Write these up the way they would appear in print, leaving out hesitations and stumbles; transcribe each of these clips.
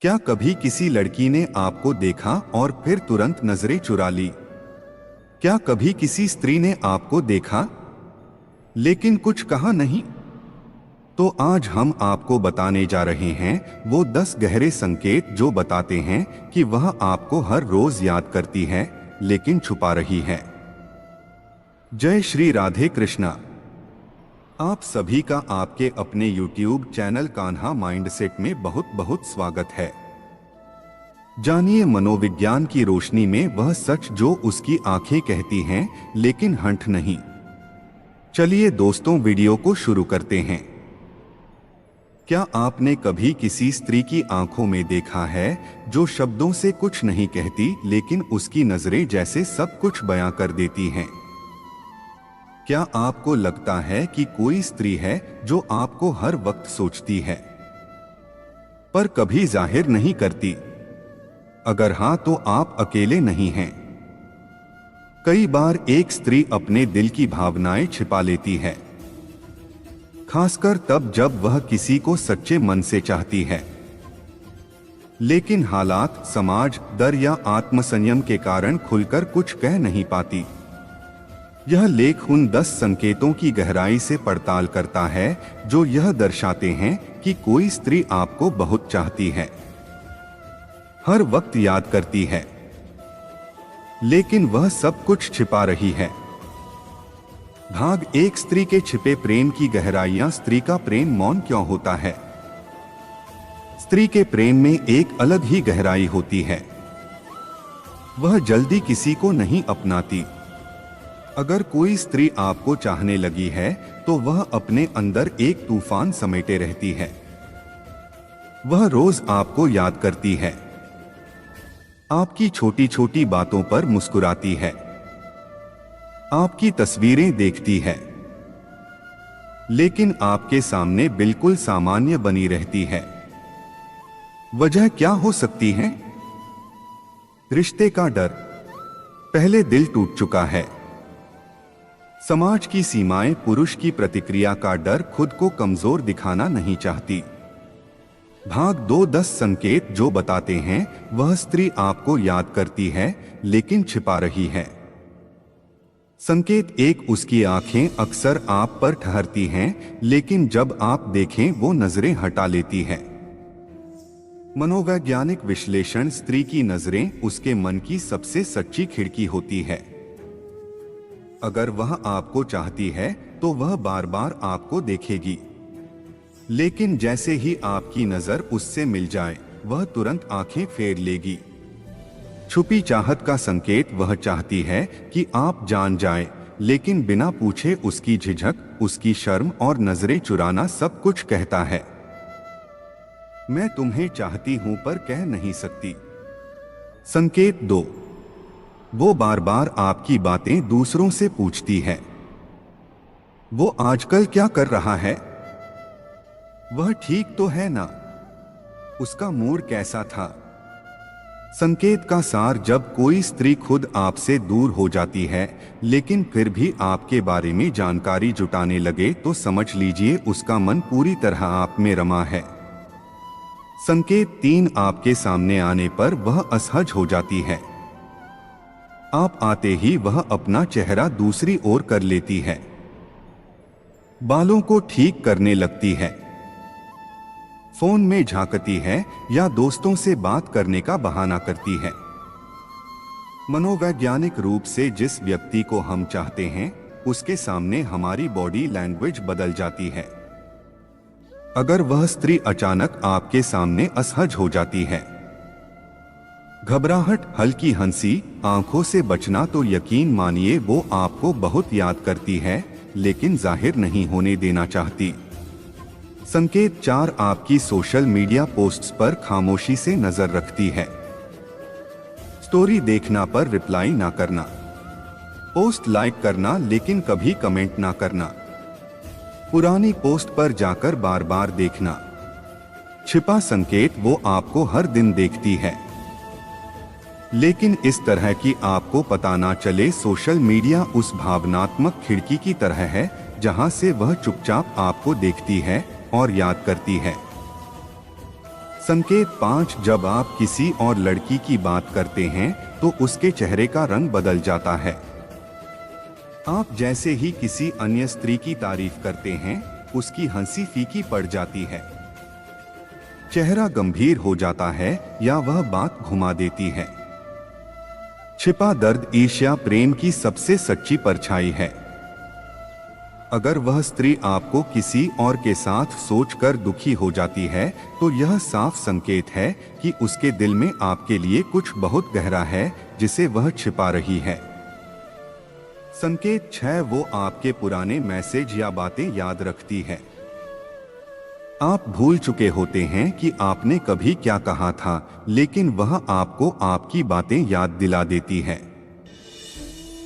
क्या कभी किसी लड़की ने आपको देखा और फिर तुरंत नजरें चुरा ली? क्या कभी किसी स्त्री ने आपको देखा लेकिन कुछ कहा नहीं? तो आज हम आपको बताने जा रहे हैं वो 10 गहरे संकेत जो बताते हैं कि वह आपको हर रोज याद करती है लेकिन छुपा रही है। जय श्री राधे कृष्णा। आप सभी का आपके अपने YouTube चैनल कान्हा माइंडसेट में बहुत बहुत स्वागत है। जानिए मनोविज्ञान की रोशनी में वह सच जो उसकी आंखें कहती हैं लेकिन हंठ नहीं। चलिए दोस्तों, वीडियो को शुरू करते हैं। क्या आपने कभी किसी स्त्री की आंखों में देखा है जो शब्दों से कुछ नहीं कहती लेकिन उसकी नजरें जैसे सब कुछ बयां कर देती हैं? क्या आपको लगता है कि कोई स्त्री है जो आपको हर वक्त सोचती है पर कभी जाहिर नहीं करती? अगर हाँ तो आप अकेले नहीं हैं। कई बार एक स्त्री अपने दिल की भावनाएं छिपा लेती है, खासकर तब जब वह किसी को सच्चे मन से चाहती है, लेकिन हालात, समाज, डर या आत्मसंयम के कारण खुलकर कुछ कह नहीं पाती। यह लेख उन 10 संकेतों की गहराई से पड़ताल करता है जो यह दर्शाते हैं कि कोई स्त्री आपको बहुत चाहती है, हर वक्त याद करती है, लेकिन वह सब कुछ छिपा रही है। भाग 1, स्त्री के छिपे प्रेम की गहराइयां। स्त्री का प्रेम मौन क्यों होता है? स्त्री के प्रेम में एक अलग ही गहराई होती है। वह जल्दी किसी को नहीं अपनाती। अगर कोई स्त्री आपको चाहने लगी है तो वह अपने अंदर एक तूफान समेटे रहती है। वह रोज आपको याद करती है, आपकी छोटी छोटी बातों पर मुस्कुराती है, आपकी तस्वीरें देखती है, लेकिन आपके सामने बिल्कुल सामान्य बनी रहती है। वजह क्या हो सकती है? रिश्ते का डर। पहले दिल टूट चुका है। समाज की सीमाएं, पुरुष की प्रतिक्रिया का डर, खुद को कमजोर दिखाना नहीं चाहती। भाग 2, 10 संकेत जो बताते हैं वह स्त्री आपको याद करती है लेकिन छिपा रही है। संकेत 1, उसकी आंखें अक्सर आप पर ठहरती हैं लेकिन जब आप देखें वो नजरें हटा लेती है। मनोवैज्ञानिक विश्लेषण। स्त्री की नजरें उसके मन की सबसे सच्ची खिड़की होती है। अगर वह आपको चाहती है तो वह बार बार आपको देखेगी, लेकिन जैसे ही आपकी नजर उससे मिल जाए वह तुरंत आंखें फेर लेगी। छुपी चाहत का संकेत। वह चाहती है कि आप जान जाएं, लेकिन बिना पूछे उसकी झिझक, उसकी शर्म और नजरें चुराना सब कुछ कहता है। मैं तुम्हें चाहती हूं पर कह नहीं सकती। संकेत 2, वो बार बार आपकी बातें दूसरों से पूछती है। वो आजकल क्या कर रहा है? वह ठीक तो है ना? उसका मूड कैसा था? संकेत का सार। जब कोई स्त्री खुद आपसे दूर हो जाती है लेकिन फिर भी आपके बारे में जानकारी जुटाने लगे तो समझ लीजिए उसका मन पूरी तरह आप में रमा है। संकेत 3, आपके सामने आने पर वह असहज हो जाती है। आप आते ही वह अपना चेहरा दूसरी ओर कर लेती है, बालों को ठीक करने लगती है, फोन में झांकती है या दोस्तों से बात करने का बहाना करती है। मनोवैज्ञानिक रूप से जिस व्यक्ति को हम चाहते हैं उसके सामने हमारी बॉडी लैंग्वेज बदल जाती है। अगर वह स्त्री अचानक आपके सामने असहज हो जाती है, घबराहट, हल्की हंसी, आंखों से बचना, तो यकीन मानिए वो आपको बहुत याद करती है लेकिन जाहिर नहीं होने देना चाहती। संकेत 4, आपकी सोशल मीडिया पोस्ट्स पर खामोशी से नजर रखती है। स्टोरी देखना पर रिप्लाई ना करना, पोस्ट लाइक करना लेकिन कभी कमेंट ना करना, पुरानी पोस्ट पर जाकर बार बार देखना। छिपा संकेत। वो आपको हर दिन देखती है लेकिन इस तरह कि आपको पता ना चले। सोशल मीडिया उस भावनात्मक खिड़की की तरह है जहां से वह चुपचाप आपको देखती है और याद करती है। संकेत 5, जब आप किसी और लड़की की बात करते हैं तो उसके चेहरे का रंग बदल जाता है। आप जैसे ही किसी अन्य स्त्री की तारीफ करते हैं, उसकी हंसी फीकी पड़ जाती है, चेहरा गंभीर हो जाता है या वह बात घुमा देती है। छिपा दर्द ईर्ष्या प्रेम की सबसे सच्ची परछाई है। अगर वह स्त्री आपको किसी और के साथ सोचकर दुखी हो जाती है तो यह साफ संकेत है कि उसके दिल में आपके लिए कुछ बहुत गहरा है जिसे वह छिपा रही है। संकेत 6, वो आपके पुराने मैसेज या बातें याद रखती है। आप भूल चुके होते हैं कि आपने कभी क्या कहा था, लेकिन वह आपको आपकी बातें याद दिला देती है।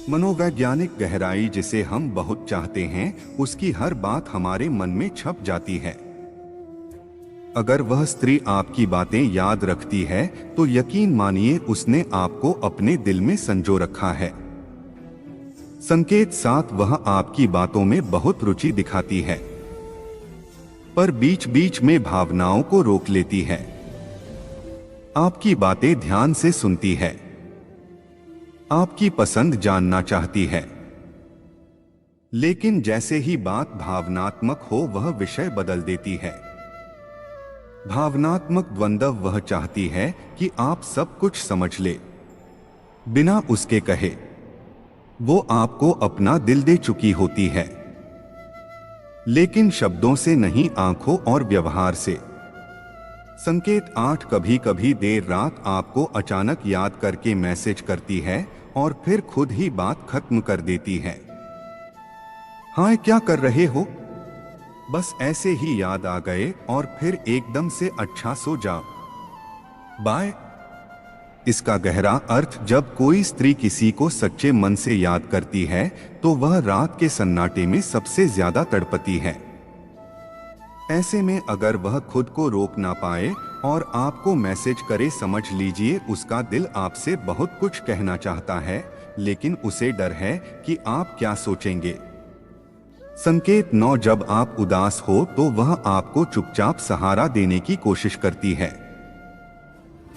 मनोवैज्ञानिक गहराई जिसे हम बहुत चाहते हैं, उसकी हर बात हमारे मन में छप जाती है। अगर वह स्त्री आपकी बातें याद रखती है तो यकीन मानिए उसने आपको अपने दिल में संजो रखा है। संकेत 7, वह आपकी बातों में बहुत रुचि दिखाती है पर बीच बीच में भावनाओं को रोक लेती है। आपकी बातें ध्यान से सुनती है, आपकी पसंद जानना चाहती है, लेकिन जैसे ही बात भावनात्मक हो वह विषय बदल देती है। भावनात्मक द्वंद्व, वह चाहती है कि आप सब कुछ समझ ले बिना उसके कहे। वो आपको अपना दिल दे चुकी होती है, लेकिन शब्दों से नहीं, आंखों और व्यवहार से। संकेत 8, कभी कभी देर रात आपको अचानक याद करके मैसेज करती है और फिर खुद ही बात खत्म कर देती है। हाय, क्या कर रहे हो? बस ऐसे ही याद आ गए और फिर एकदम से अच्छा, सो जाओ, बाय। इसका गहरा अर्थ, जब कोई स्त्री किसी को सच्चे मन से याद करती है तो वह रात के सन्नाटे में सबसे ज्यादा तड़पती है। ऐसे में अगर वह खुद को रोक ना पाए और आपको मैसेज करे, समझ लीजिए उसका दिल आपसे बहुत कुछ कहना चाहता है, लेकिन उसे डर है कि आप क्या सोचेंगे। संकेत 9, जब आप उदास हो तो वह आपको चुपचाप सहारा देने की कोशिश करती है,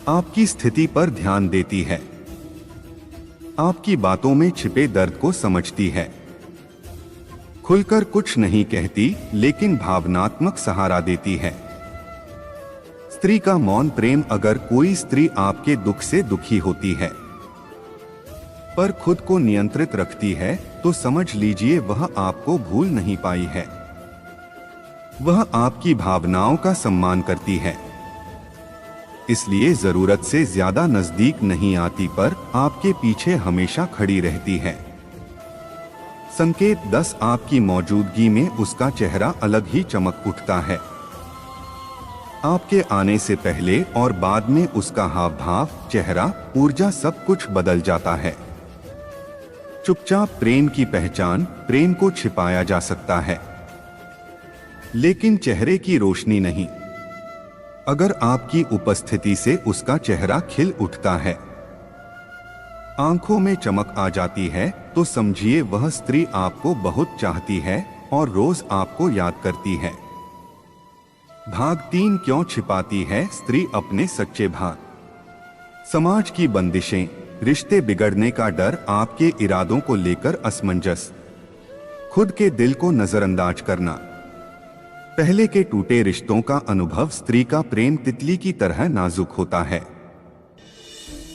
आपकी स्थिति पर ध्यान देती है, आपकी बातों में छिपे दर्द को समझती है। खुलकर कुछ नहीं कहती, लेकिन भावनात्मक सहारा देती है। स्त्री का मौन प्रेम, अगर कोई स्त्री आपके दुख से दुखी होती है पर खुद को नियंत्रित रखती है तो समझ लीजिए वह आपको भूल नहीं पाई है। वह आपकी भावनाओं का सम्मान करती है, इसलिए जरूरत से ज्यादा नजदीक नहीं आती पर आपके पीछे हमेशा खड़ी रहती है। संकेत 10, आपकी मौजूदगी में उसका चेहरा अलग ही चमक उठता है। आपके आने से पहले और बाद में उसका हाव भाव, चेहरा, ऊर्जा सब कुछ बदल जाता है। चुपचाप प्रेम की पहचान, प्रेम को छिपाया जा सकता है लेकिन चेहरे की रोशनी नहीं। अगर आपकी उपस्थिति से उसका चेहरा खिल उठता है, आंखों में चमक आ जाती है, तो समझिए वह स्त्री आपको बहुत चाहती है और रोज आपको याद करती है। भाग 3, क्यों छिपाती है स्त्री अपने सच्चे भाव? समाज की बंदिशें, रिश्ते बिगड़ने का डर, आपके इरादों को लेकर असमंजस, खुद के दिल को नजरअंदाज करना, पहले के टूटे रिश्तों का अनुभव। स्त्री का प्रेम तितली की तरह नाजुक होता है।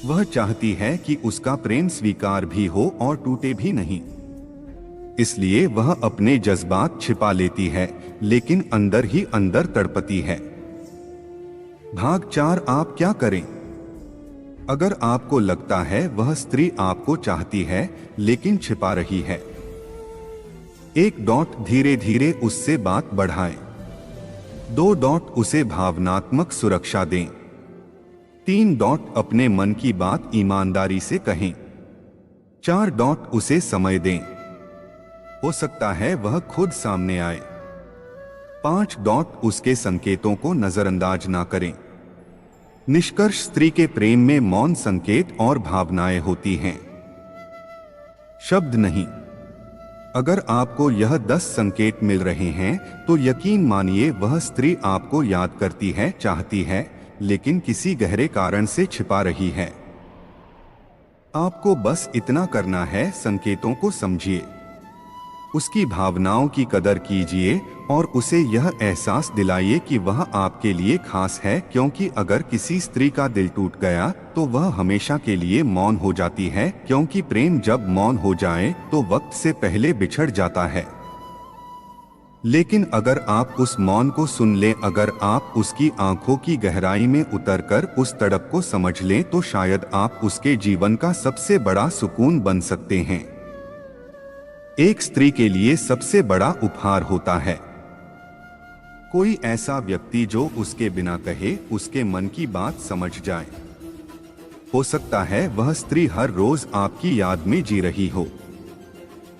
वह चाहती है कि उसका प्रेम स्वीकार भी हो और टूटे भी नहीं, इसलिए वह अपने जज्बात छिपा लेती है, लेकिन अंदर ही अंदर तड़पती है। भाग 4, आप क्या करें? अगर आपको लगता है वह स्त्री आपको चाहती है लेकिन छिपा रही है, 1. धीरे धीरे उससे बात बढ़ाएं। 2. उसे भावनात्मक सुरक्षा दें। 3. अपने मन की बात ईमानदारी से कहें। 4. उसे समय दें, हो सकता है वह खुद सामने आए। 5. उसके संकेतों को नजरअंदाज ना करें। निष्कर्ष, स्त्री के प्रेम में मौन संकेत और भावनाएं होती हैं, शब्द नहीं। अगर आपको यह 10 संकेत मिल रहे हैं तो यकीन मानिए वह स्त्री आपको याद करती है, चाहती है, लेकिन किसी गहरे कारण से छिपा रही है। आपको बस इतना करना है, संकेतों को समझिए, उसकी भावनाओं की कदर कीजिए और उसे यह एहसास दिलाइए कि वह आपके लिए खास है, क्योंकि अगर किसी स्त्री का दिल टूट गया तो वह हमेशा के लिए मौन हो जाती है, क्योंकि प्रेम जब मौन हो जाए तो वक्त से पहले बिछड़ जाता है। लेकिन अगर आप उस मौन को सुन लें, अगर आप उसकी आंखों की गहराई में उतरकर उस तड़प को समझ लें, तो शायद आप उसके जीवन का सबसे बड़ा सुकून बन सकते हैं। एक स्त्री के लिए सबसे बड़ा उपहार होता है कोई ऐसा व्यक्ति जो उसके बिना कहे उसके मन की बात समझ जाए। हो सकता है वह स्त्री हर रोज आपकी याद में जी रही हो,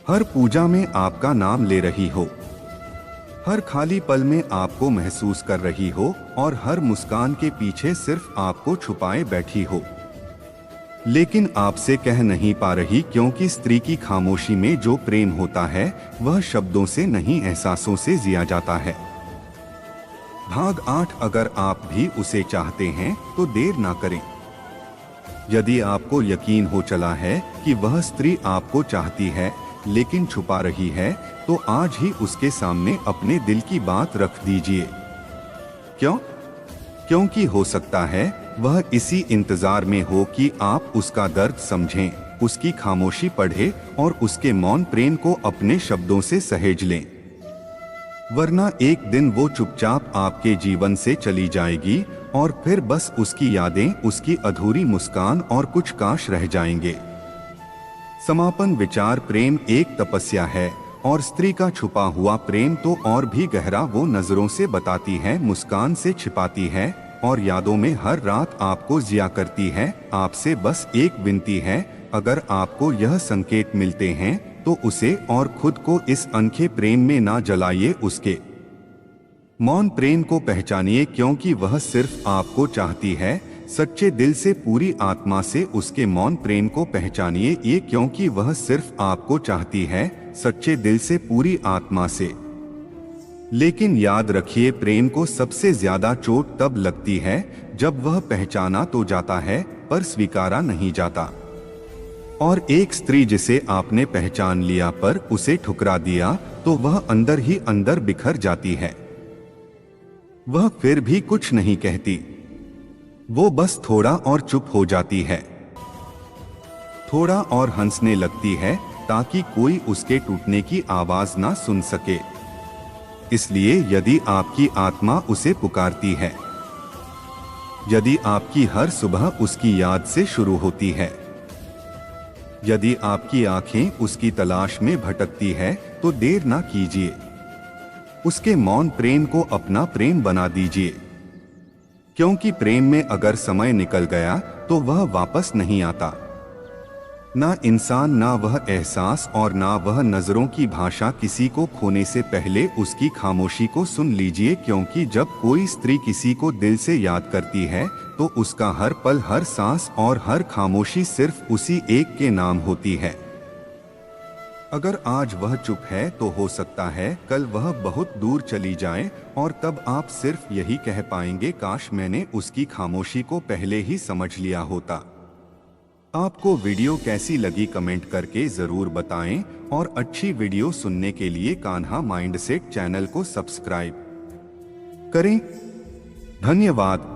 हर पूजा में आपका नाम ले रही हो, हर खाली पल में आपको महसूस कर रही हो और हर मुस्कान के पीछे सिर्फ आपको छुपाए बैठी हो, लेकिन आपसे कह नहीं पा रही, क्योंकि स्त्री की खामोशी में जो प्रेम होता है वह शब्दों से नहीं, एहसासों से जिया जाता है। भाग 8। अगर आप भी उसे चाहते हैं तो देर ना करें। यदि आपको यकीन हो चला है कि वह स्त्री आपको चाहती है लेकिन छुपा रही है, तो आज ही उसके सामने अपने दिल की बात रख दीजिए। क्यों? क्योंकि हो सकता है वह इसी इंतजार में हो कि आप उसका दर्द समझें, उसकी खामोशी पढ़ें और उसके मौन प्रेम को अपने शब्दों से सहेज लें। वरना एक दिन वो चुपचाप आपके जीवन से चली जाएगी और फिर बस उसकी यादें, उसकी अधूरी मुस्कान और कुछ काश रह जाएंगे। समापन विचार। प्रेम एक तपस्या है और स्त्री का छुपा हुआ प्रेम तो और भी गहरा। वो नजरों से बताती है, मुस्कान से छिपाती है और यादों में हर रात आपको जिया करती है। आपसे बस एक विनती है, अगर आपको यह संकेत मिलते हैं तो उसे और खुद को इस अनखे प्रेम में ना जलाइए, उसके मौन प्रेम को पहचानिए, क्योंकि वह सिर्फ आपको चाहती है। सच्चे दिल से, पूरी आत्मा से उसके मौन प्रेम को पहचानिए, ये क्योंकि वह सिर्फ आपको चाहती है, सच्चे दिल से, पूरी आत्मा से। लेकिन याद रखिए, प्रेम को सबसे ज्यादा चोट तब लगती है जब वह पहचाना तो जाता है पर स्वीकारा नहीं जाता। और एक स्त्री जिसे आपने पहचान लिया पर उसे ठुकरा दिया तो वह अंदर ही अंदर बिखर जाती है। वह फिर भी कुछ नहीं कहती, वो बस थोड़ा और चुप हो जाती है, थोड़ा और हंसने लगती है ताकि कोई उसके टूटने की आवाज ना सुन सके। इसलिए यदि आपकी आत्मा उसे पुकारती है, यदि आपकी हर सुबह उसकी याद से शुरू होती है, यदि आपकी आंखें उसकी तलाश में भटकती है, तो देर ना कीजिए, उसके मौन प्रेम को अपना प्रेम बना दीजिए। क्योंकि प्रेम में अगर समय निकल गया तो वह वापस नहीं आता। ना इंसान, ना वह एहसास और ना वह नजरों की भाषा। किसी को खोने से पहले उसकी खामोशी को सुन लीजिए, क्योंकि जब कोई स्त्री किसी को दिल से याद करती है तो उसका हर पल, हर सांस और हर खामोशी सिर्फ उसी एक के नाम होती है। अगर आज वह चुप है तो हो सकता है कल वह बहुत दूर चली जाए और तब आप सिर्फ यही कह पाएंगे, काश मैंने उसकी खामोशी को पहले ही समझ लिया होता। आपको वीडियो कैसी लगी कमेंट करके जरूर बताएं और अच्छी वीडियो सुनने के लिए कान्हा माइंडसेट चैनल को सब्सक्राइब करें। धन्यवाद।